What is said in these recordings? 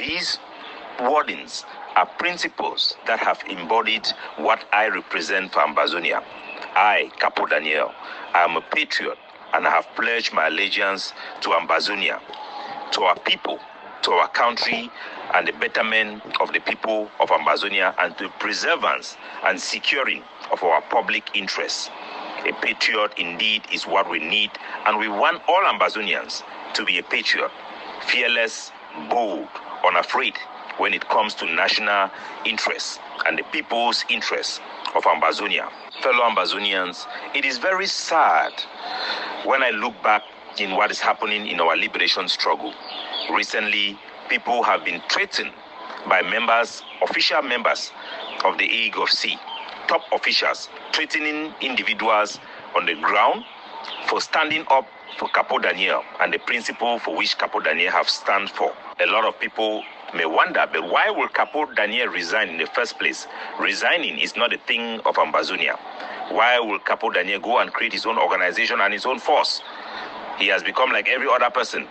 these wordings are principles that have embodied what I represent for Ambazonia. I, Capo Daniel, I am a patriot and I have pledged my allegiance to Ambazonia, to our people, to our country, and the betterment of the people of Ambazonia, and to preservance and securing of our public interests. A patriot indeed is what we need, and we want all Ambazonians to be a patriot, fearless, bold, unafraid when it comes to national interests and the people's interests of Ambazonia. Fellow Ambazonians, it is very sad when I look back in what is happening in our liberation struggle. Recently, people have been threatened by official members of the AIGOC, top officials, threatening individuals on the ground for standing up for Capo Daniel and the principle for which Capo Daniel have stand for. A lot of people may wonder, but why will Capo Daniel resign in the first place? Resigning is not a thing of Ambazonia. Why will Capo Daniel go and create his own organization and his own force? He has become like every other person,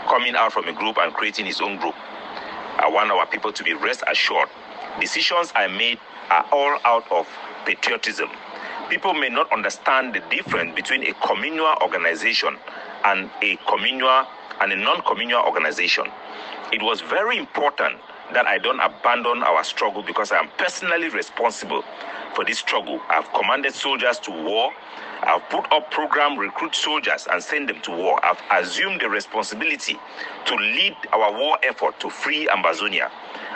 coming out from a group and creating his own group. I want our people to be rest assured. Decisions I made are all out of patriotism. People may not understand the difference between a communal organization and a communal and a non-communal organization. It was very important that I don't abandon our struggle because I am personally responsible for this struggle. I've commanded soldiers to war. I've put up program, recruit soldiers and send them to war. I've assumed the responsibility to lead our war effort to free Ambazonia.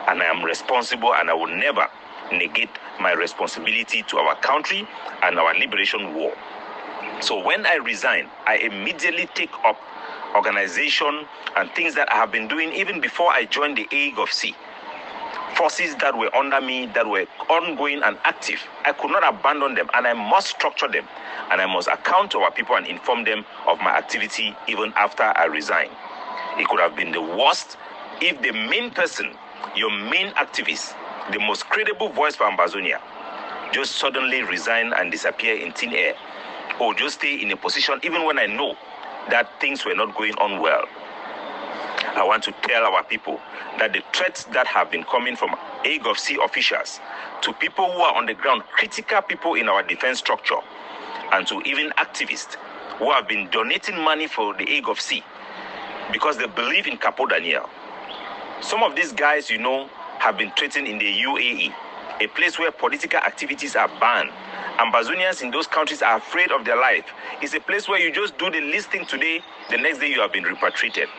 And I am responsible, and I will never negate my responsibility to our country and our liberation war. So when I resign, I immediately take up organization and things that I have been doing even before I joined the AIGOC. Forces that were under me, that were ongoing and active. I could not abandon them, and I must structure them, and I must account to our people and inform them of my activity even after I resign. It could have been the worst if the main person, your main activist, the most credible voice for Ambazonia, just suddenly resign and disappear in thin air, or just stay in a position even when I know that things were not going on well. I want to tell our people that the threats that have been coming from AIGOC officials to people who are on the ground, critical people in our defense structure, and to even activists who have been donating money for the AIGOC because they believe in Capo Daniel. Some of these guys, you know, have been threatened in the UAE, a place where political activities are banned. Ambazonians in those countries are afraid of their life. It's a place where you just do the least thing today, the next day you have been repatriated.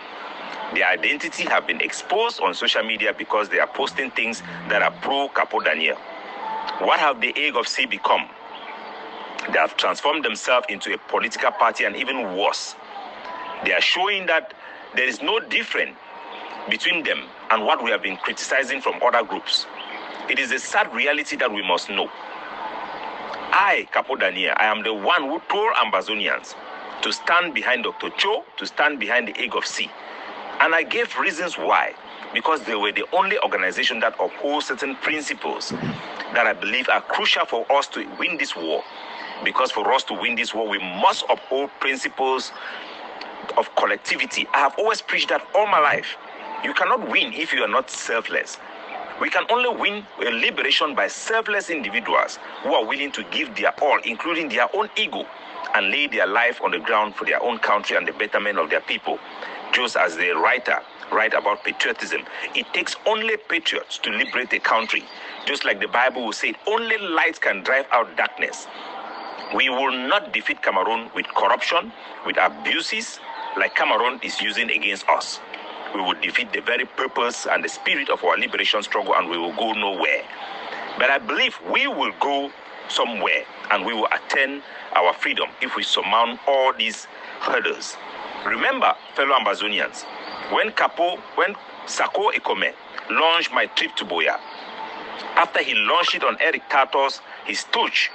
Their identity have been exposed on social media because they are posting things that are pro-Capo Daniel. What have the AIGOC become? They have transformed themselves into a political party, and even worse, they are showing that there is no difference between them and what we have been criticizing from other groups. It is a sad reality that we must know. I, Capo Daniel, I am the one who told Ambazonians to stand behind Dr. Cho, to stand behind the AIGOC. And I gave reasons why. Because they were the only organization that upholds certain principles that I believe are crucial for us to win this war. Because for us to win this war, we must uphold principles of collectivity. I have always preached that all my life. You cannot win if you are not selfless. We can only win a liberation by selfless individuals who are willing to give their all, including their own ego, and lay their life on the ground for their own country and the betterment of their people. Just as the writer write about patriotism, it takes only patriots to liberate a country. Just like the Bible will say, only light can drive out darkness. We will not defeat Cameroon with corruption, with abuses, like Cameroon is using against us. We will defeat the very purpose and the spirit of our liberation struggle, and we will go nowhere. But I believe we will go somewhere, and we will attain our freedom if we surmount all these hurdles. Remember, fellow Ambazonians, when Sako Ekome launched my trip to Boya, after he launched it on Eric Tartos, his touch,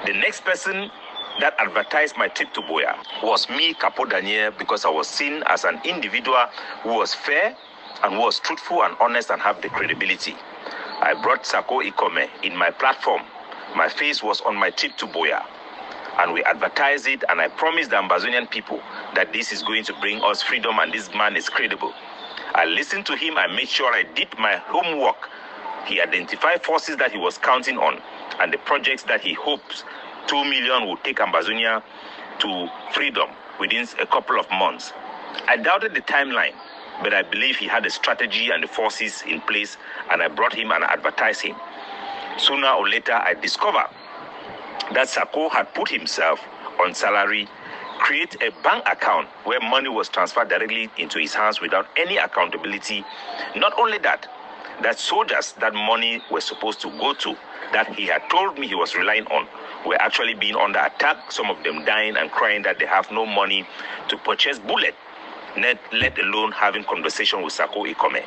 the next person that advertised my trip to Boya was me, Capo Daniel, because I was seen as an individual who was fair and who was truthful and honest and have the credibility. I brought Sako Ekome in my platform. My face was on my trip to Boya. And we advertised it, and I promised the Ambazonian people that this is going to bring us freedom and this man is credible. I listened to him. I made sure I did my homework. He identified forces that he was counting on and the projects that he hopes 2 million will take Ambazonia to freedom within a couple of months. I doubted the timeline, but I believe he had the strategy and the forces in place, and I brought him and advertised him. Sooner or later, I discovered that Sako had put himself on salary, create a bank account where money was transferred directly into his hands without any accountability. Not only that, that soldiers that money was supposed to go to, that he had told me he was relying on, were actually being under attack, some of them dying and crying that they have no money to purchase bullets, let alone having conversation with Sako Ikome.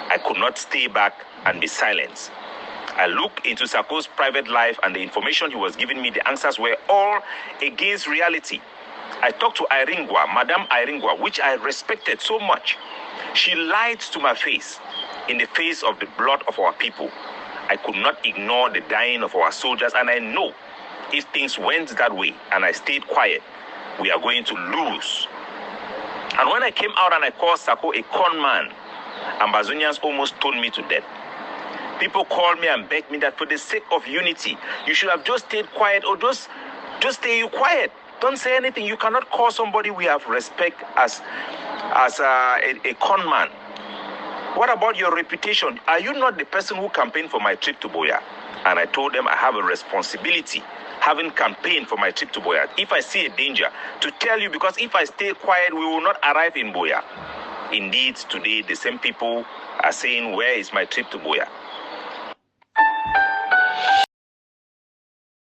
I could not stay back and be silent. I looked into Sako's private life, and the information he was giving me, the answers were all against reality. I talked to Iringwa, Madame Iringwa, which I respected so much. She lied to my face, in the face of the blood of our people. I could not ignore the dying of our soldiers, and I know if things went that way and I stayed quiet, we are going to lose. And when I came out and I called Sako a con man, Ambazonians almost stoned me to death. People called me and begged me that for the sake of unity, you should have just stayed quiet, or just stay quiet. Don't say anything. You cannot call somebody we have respect as a con man. What about your reputation? Are you not the person who campaigned for my trip to Boya? And I told them I have a responsibility, having campaigned for my trip to Boya, if I see a danger, to tell you, because if I stay quiet, we will not arrive in Boya. Indeed, today, the same people are saying, where is my trip to Boya?